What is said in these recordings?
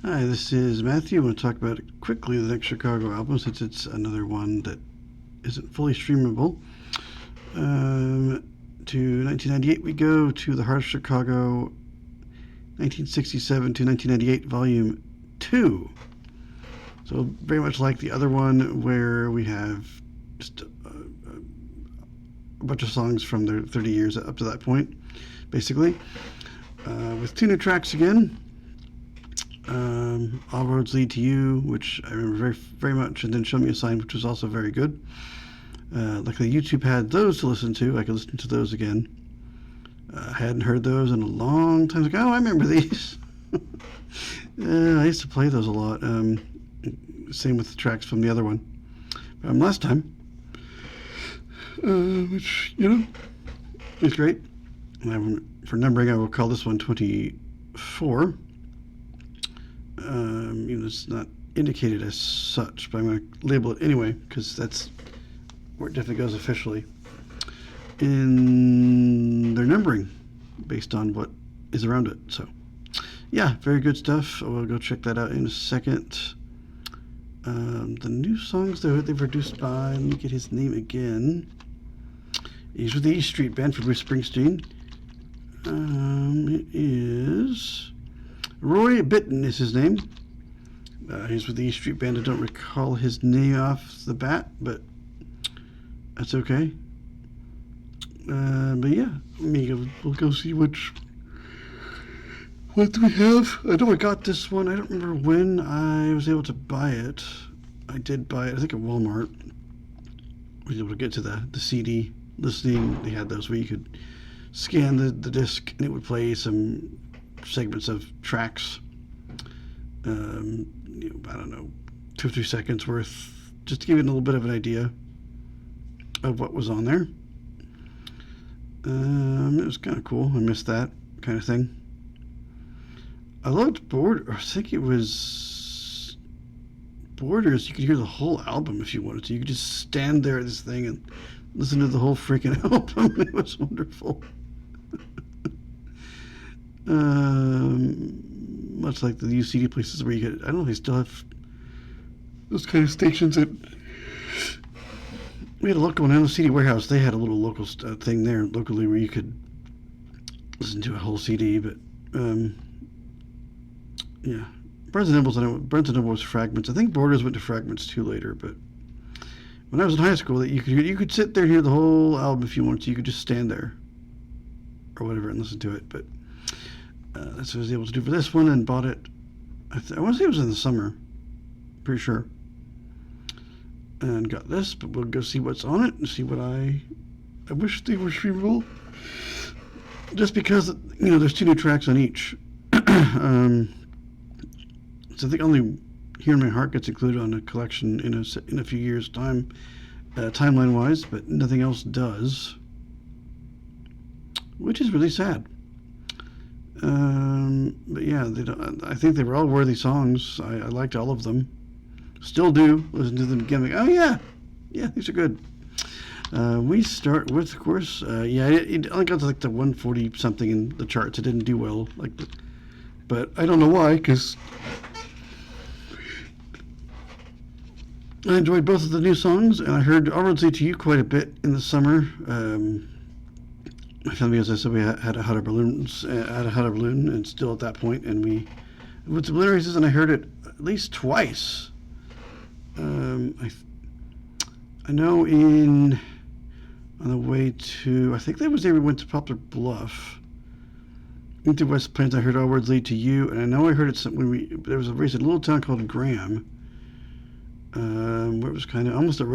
Hi, this is Matthew. I want to talk about quickly the next Chicago album since it's another one that isn't fully streamable. To 1998 we go, to the Heart of Chicago, 1967 to 1998, Volume 2. So very much like the other one where we have just a bunch of songs from their 30 years up to that point, basically. With two new tracks again. All Roads Lead to You, which I remember very, very much, and then Show Me a Sign, which was also very good. Luckily, YouTube had those to listen to. I could listen to those again. Hadn't heard those in a long time ago. Oh, I remember these. I used to play those a lot. Same with the tracks from the other one. Last time, which, is great. For numbering, I will call this one 24. It's not indicated as such, but I'm going to label it anyway because that's where it definitely goes officially in their numbering based on what is around it. So, yeah, very good stuff. We'll go check that out in a second. The new songs that they've produced by, let me get his name again. He's with the East Street Band for Bruce Springsteen. It is Roy Bittan is his name. He's with the East Street Band. I don't recall his name off the bat, but that's okay. But yeah, we'll go see what do we have. I know I got this one. I don't remember when I was able to buy it. I did buy it, I think, at Walmart. I was able to get to the CD listening. They had those where you could scan the disc and it would play some segments of tracks. I don't know, 2 or 3 seconds worth, just to give you a little bit of an idea of what was on there. It was kind of cool. I missed that kind of thing. I loved I think it was Borders. You could hear the whole album if you wanted to. You could just stand there at this thing and listen to the whole freaking album. It was wonderful. Much like the UCD places where you could, I don't know if they still have those kind of stations. We had a local one in the CD Warehouse. They had a little local thing there locally where you could listen to a whole CD. But yeah, Barnes & Noble was Fragments. I think Borders went to Fragments too later. But when I was in high school, you could sit there and hear the whole album if you wanted to. You could just stand there or whatever and listen to it. But that's what I was able to do for this one, and bought it. I want to say it was in the summer. Pretty sure. And got this, but we'll go see what's on it and see what I wish they were streamable. Just because, there's 2 new tracks on each. So I think only Here in My Heart gets included on a collection in a few years' time, timeline-wise, but nothing else does, which is really sad. But yeah, I think they were all worthy songs. I liked all of them. Still do. Listen to them again. Like, oh yeah, these are good. We start with, of course, it only got to like the 140 something in the charts. It didn't do well, but I don't know why, because I enjoyed both of the new songs, and I heard All Roads Lead to You quite a bit in the summer. My family, as I said, we had a hot air balloon, and still at that point, and we went to balloon races, and I heard it at least twice. I know on the way to, I think that was there we went to Poplar Bluff. Went to West Plains. I heard All Roads Lead to You, and I know I heard it when there was a race in a little town called Graham, where it was kind of almost a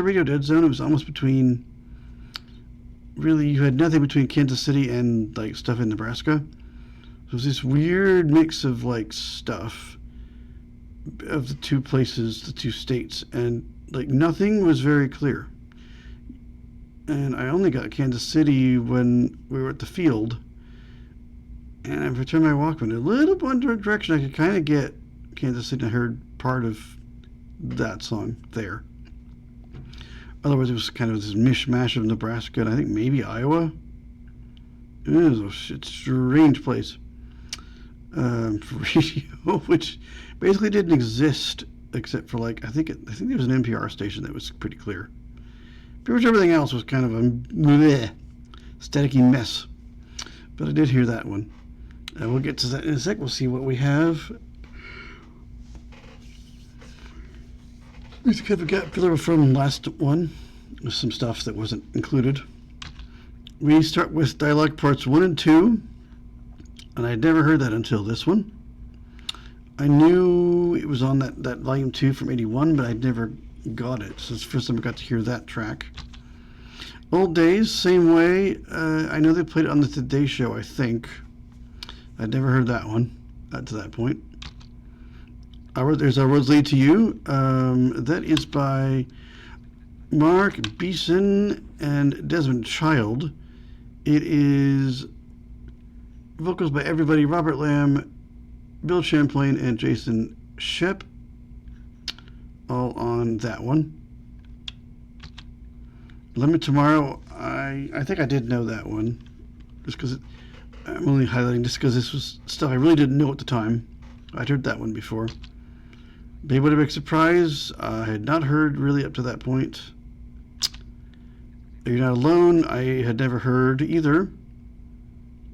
radio dead zone. It was almost between. Really, you had nothing between Kansas City and like stuff in Nebraska. So it was this weird mix of like stuff of the two places, the two states, and like nothing was very clear. And I only got Kansas City when we were at the field, and I returned my Walkman a little one direction. I could kind of get Kansas City. I heard part of that song there. Otherwise, it was kind of this mishmash of Nebraska and I think maybe Iowa. It was a strange place. for radio, which basically didn't exist except for like I think there was an NPR station that was pretty clear. Pretty much everything else was kind of a bleh, staticky mess. But I did hear that one. We'll get to that in a sec. We'll see what we have. We kind of got filler from last one with some stuff that wasn't included. We start with dialogue parts 1 and 2, and I'd never heard that until this one. I knew it was on that volume 2 from 81, but I'd never got it. So it's the first time I got to hear that track. Old Days, same way. I know they played it on the Today Show, I think. I'd never heard that one to that point. There's Our Roads Lead to You. That is by Mark Beeson and Desmond Child. It is vocals by everybody: Robert Lamb, Bill Champlain, and Jason Shep. All on that one. Limit Tomorrow, I think I did know that one. Just because I'm only highlighting just because this was stuff I really didn't know at the time. I'd heard that one before. Babe, What a Big Surprise, I had not heard really up to that point. You're Not Alone, I had never heard either.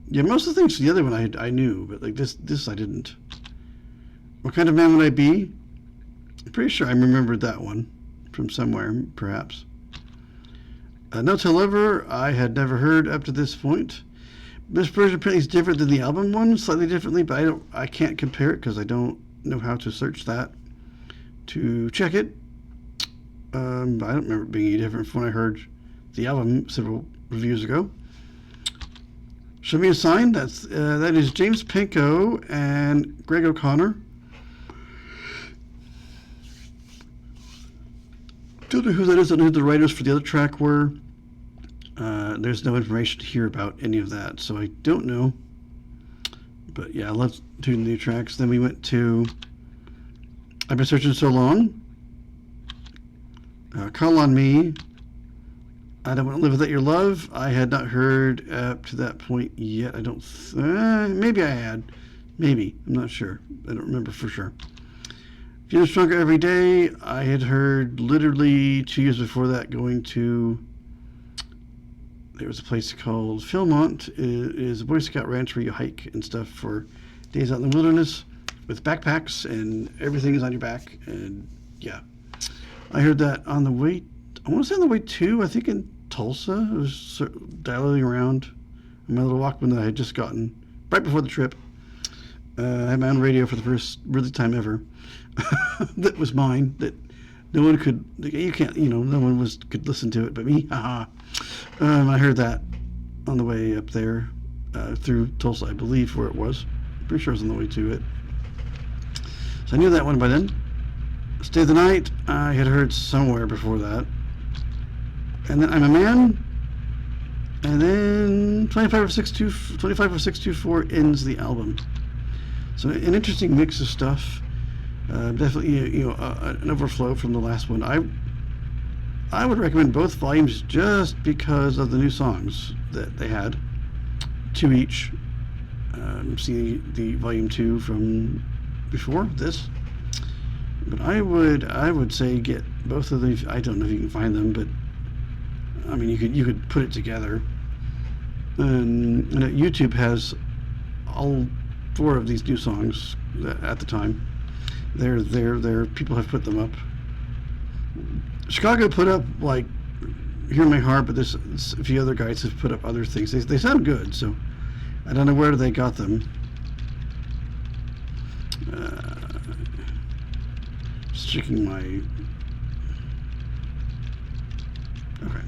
Yeah, most of the things, the other one I knew, but like this I didn't. What Kind of Man Would I Be? I'm pretty sure I remembered that one from somewhere, perhaps. No Till Ever, I had never heard up to this point. This version apparently is different than the album one, slightly differently, but I can't compare it because I don't know how to search that to check it. I don't remember it being any different from when I heard the album several reviews ago. Show Me a Sign, that is James Pankow and Greg O'Connor. Don't know who that is. I don't know who the writers for the other track were. There's no information here about any of that, so I don't know. But yeah, let's do the new tracks. Then we went to I've Been Searching So Long, Call on Me, I Don't Want to Live Without Your Love. I had not heard up to that point yet. I don't, maybe I had. Maybe. I'm not sure. I don't remember for sure. Feeling Stronger Every Day, I had heard literally 2 years before that going to, there was a place called Philmont. It is a Boy Scout ranch where you hike and stuff for days out in the wilderness with backpacks and everything is on your back. And yeah, I heard that on the way, I want to say on the way to, I think in Tulsa. I was dialing around on my little Walkman that I had just gotten right before the trip. I had my own radio for the first really time ever. That was mine, that no one could, no one could listen to it but me. Haha. I heard that on the way up there through Tulsa, I believe, where it was. Pretty sure it was on the way to it. So I knew that one by then. Stay the Night, I had heard somewhere before that. And then I'm a Man. And then 25 of 624 ends the album. So an interesting mix of stuff. Definitely, an overflow from the last one. I would recommend both volumes just because of the new songs that they had, 2 each. See the volume 2 from before this, but I would say get both of these. I don't know if you can find them, but I mean you could put it together. And YouTube has all 4 of these new songs at the time. They're people have put them up. Chicago put up like Hear My Heart, but there's a few other guys have put up other things. They sound good, so I don't know where they got them. Just checking my. Okay.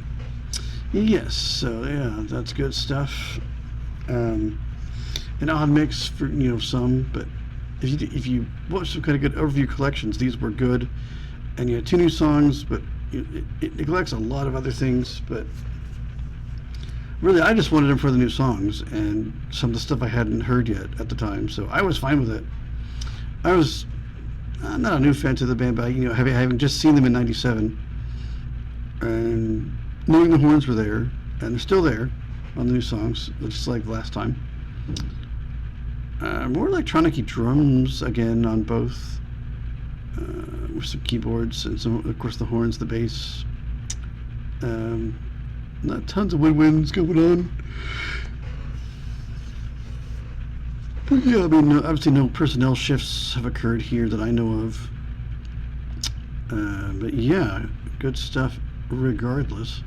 Yes. So yeah, that's good stuff. An odd mix for some, but if you watch some kind of good overview collections, these were good. And you had 2 new songs, but it neglects a lot of other things. But really, I just wanted them for the new songs and some of the stuff I hadn't heard yet at the time. So I was fine with it. I'm not a new fan to the band, but having just seen them in '97 and knowing the horns were there, and they're still there on the new songs, just like last time. More electronic-y drums again on both, with some keyboards and some, of course, the horns, the bass. Not tons of woodwinds going on. But yeah, I mean, obviously no personnel shifts have occurred here that I know of. But yeah, good stuff regardless.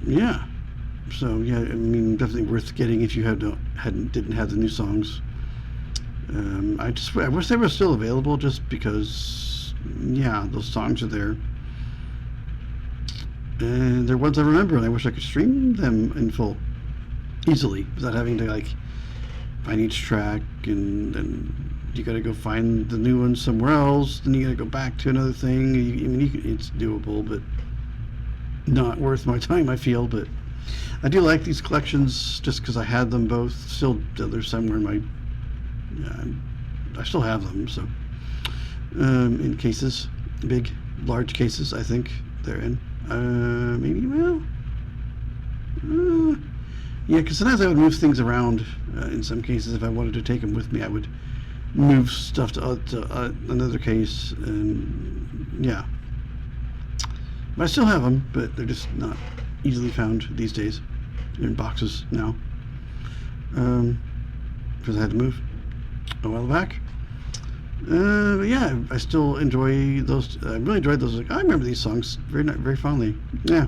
Yeah. So yeah, I mean, definitely worth getting if you didn't have the new songs. I wish they were still available, just because, yeah, those songs are there, and they're ones I remember, and I wish I could stream them in full, easily, without having to like find each track, and then you got to go find the new one somewhere else, then you got to go back to another thing. I mean, it's doable, but not worth my time, I feel. But I do like these collections just because I had them both. Still, they're somewhere in my. I still have them, so in cases, big, large cases, I think they're in. Maybe, well, yeah, because sometimes I would move things around. In some cases, if I wanted to take them with me, I would move stuff to another case, and yeah. But I still have them, but they're just not easily found these days. They're in boxes now, because I had to move a while back. But yeah, I still enjoy those. I really enjoyed those. Like, I remember these songs very fondly. Yeah,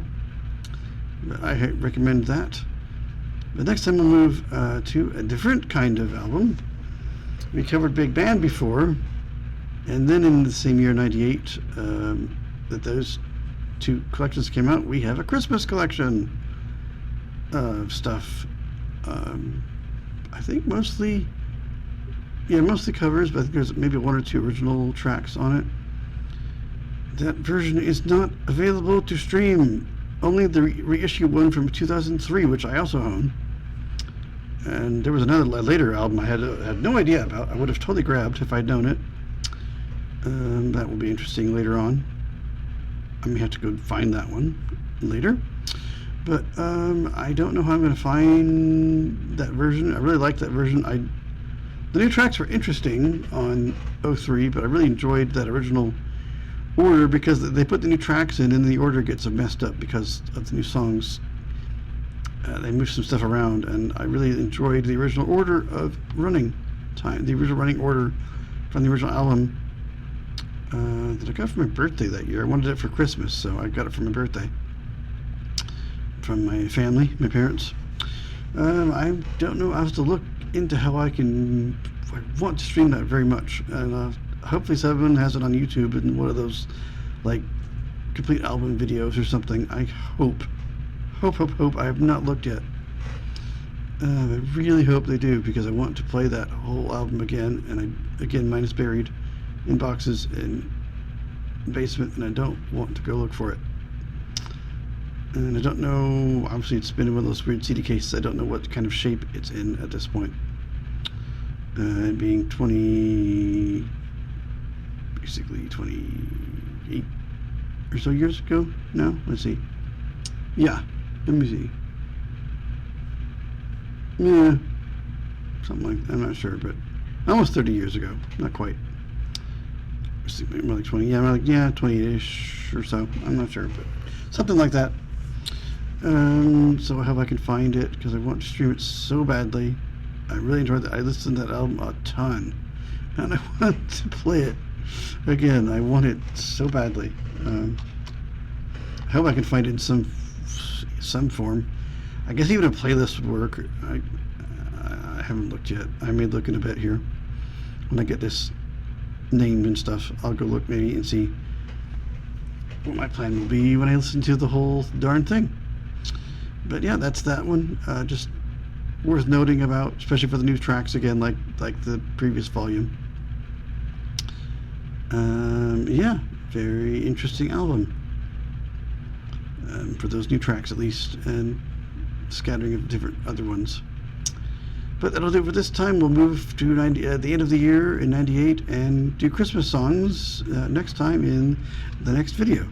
but I recommend that. But next time we'll move to a different kind of album. We covered big band before, and then in the same year, '98, that those two collections came out. We have a Christmas collection of stuff. I think mostly covers, but I think there's maybe one or two original tracks on it. That version is not available to stream. Only the reissue one from 2003, which I also own. And there was another later album I had no idea about. I would have totally grabbed if I'd known it. That will be interesting later on. I may have to go find that one later. But I don't know how I'm going to find that version. I really like that version. The new tracks were interesting on 03, but I really enjoyed that original order because they put the new tracks in and the order gets messed up because of the new songs. They moved some stuff around, and I really enjoyed the original order of running time, the original running order from the original album that I got for my birthday that year. I wanted it for Christmas, so I got it for my birthday from my family, my parents. I don't know. I have to look into how I want to stream that very much, and hopefully someone has it on YouTube in one of those like complete album videos or something. I hope. I have not looked yet. I really hope they do, because I want to play that whole album again, and mine is buried in boxes in the basement, and I don't want to go look for it. And I don't know, obviously it's been in one of those weird CD cases. I don't know what kind of shape it's in at this point. Being 28 or so years ago now. Let's see. Yeah, let me see. Yeah, something like that. I'm not sure, but almost 30 years ago. Not quite. More like 20. Yeah, 28-ish or so. I'm not sure, but something like that. So I hope I can find it, because I want to stream it so badly. I really enjoyed that. I listened to that album a ton, and I want to play it again. I want it so badly. I hope I can find it in some form. I guess even a playlist would work. I haven't looked yet. I may look in a bit here when I get this named and stuff. I'll go look maybe and see what my plan will be when I listen to the whole darn thing. But yeah, that's that one. Just worth noting about, especially for the new tracks again, like the previous volume. Yeah, very interesting album. For those new tracks at least, and scattering of different other ones. But that'll do it for this time. We'll move to the end of the year in '98 and do Christmas songs next time in the next video.